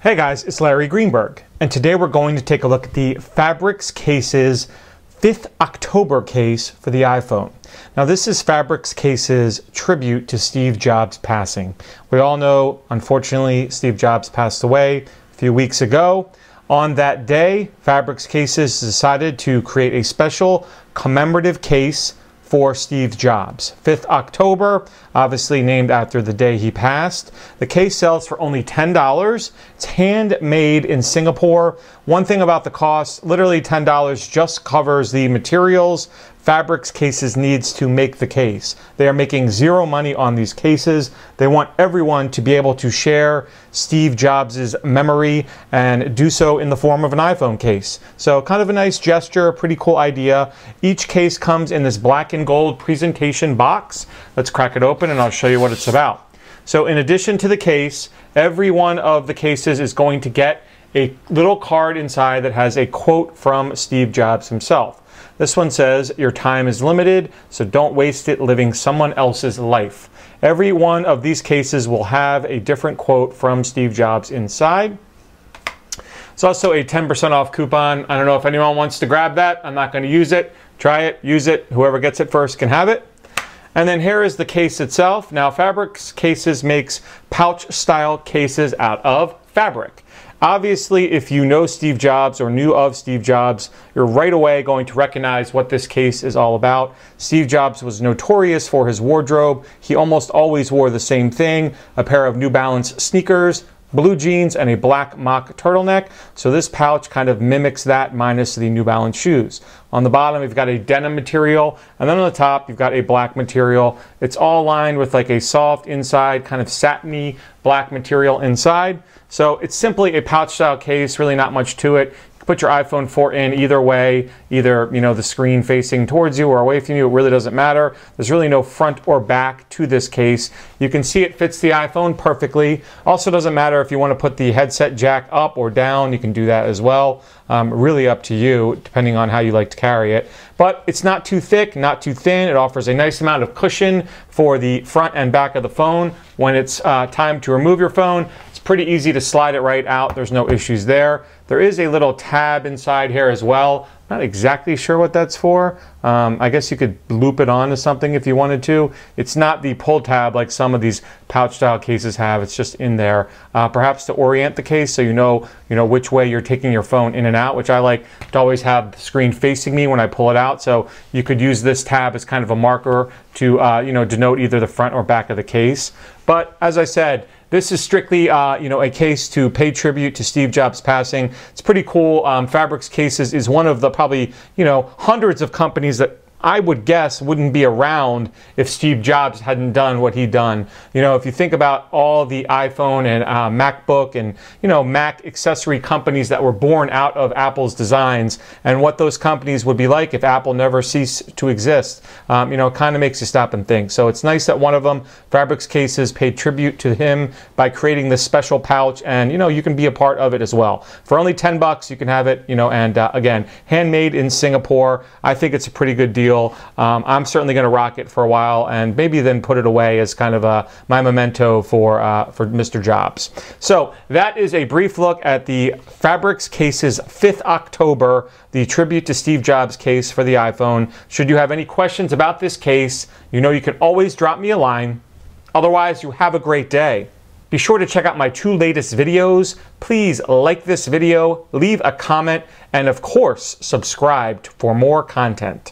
Hey guys, it's Larry Greenberg, and today we're going to take a look at the Fabrix Case's 5th October case for the iPhone. Now this is Fabrix Case's tribute to Steve Jobs' passing. We all know, unfortunately, Steve Jobs passed away a few weeks ago. On that day, Fabrix Cases decided to create a special commemorative case for Steve Jobs. 5th October, obviously named after the day he passed. The case sells for only $10. It's handmade in Singapore. One thing about the cost, literally $10 just covers the materials Fabrix Cases needs to make the case. They are making zero money on these cases. They want everyone to be able to share Steve Jobs' memory and do so in the form of an iPhone case. So kind of a nice gesture, pretty cool idea. Each case comes in this black and gold presentation box. Let's crack it open and I'll show you what it's about. So in addition to the case, every one of the cases is going to get a little card inside that has a quote from Steve Jobs himself. This one says, "Your time is limited, so don't waste it living someone else's life." Every one of these cases will have a different quote from Steve Jobs inside. It's also a 10% off coupon. I don't know if anyone wants to grab that. I'm not going to use it. Try it, use it. Whoever gets it first can have it. And then here is the case itself. Now, Fabrix Cases makes pouch-style cases out of fabric. Obviously, if you know Steve Jobs or knew of Steve Jobs, you're right away going to recognize what this case is all about. Steve Jobs was notorious for his wardrobe. He almost always wore the same thing, a pair of New Balance sneakers, blue jeans, and a black mock turtleneck. So this pouch kind of mimics that minus the New Balance shoes. On the bottom, you've got a denim material, and then on the top, you've got a black material. It's all lined with like a soft inside, kind of satiny black material inside. So it's simply a pouch style case, really not much to it. You can put your iPhone 4 in either way, either the screen facing towards you or away from you. It really doesn't matter. There's really no front or back to this case. You can see it fits the iPhone perfectly. Also doesn't matter if you want to put the headset jack up or down, you can do that as well. Really up to you, depending on how you like to carry it. But it's not too thick, not too thin. It offers a nice amount of cushion for the front and back of the phone. When it's time to remove your phone, it's pretty easy to slide it right out. There's no issues there. There is a little tab inside here as well. Not exactly sure what that's for. I guess you could loop it onto something if you wanted to. It's not the pull tab like some of these pouch style cases have. It's just in there, perhaps to orient the case so you know which way you're taking your phone in and out, which I like to always have the screen facing me when I pull it out. So you could use this tab as kind of a marker to denote either the front or back of the case. But as I said, this is strictly, a case to pay tribute to Steve Jobs' passing. It's pretty cool. Fabrix Cases is one of the probably, hundreds of companies that I would guess wouldn't be around if Steve Jobs hadn't done what he'd done. If you think about all the iPhone and MacBook and, Mac accessory companies that were born out of Apple's designs and what those companies would be like if Apple never ceased to exist, kind of makes you stop and think. So it's nice that one of them, Fabrix Cases, paid tribute to him by creating this special pouch, and, you can be a part of it as well. For only $10, you can have it, and again, handmade in Singapore. I think it's a pretty good deal. I'm certainly going to rock it for a while and maybe then put it away as kind of my memento for Mr. Jobs. So that is a brief look at the Fabrix Case's 5th October, the tribute to Steve Jobs case for the iPhone. Should you have any questions about this case, you can always drop me a line. Otherwise, you have a great day. Be sure to check out my 2 latest videos. Please like this video, leave a comment, and of course, subscribe for more content.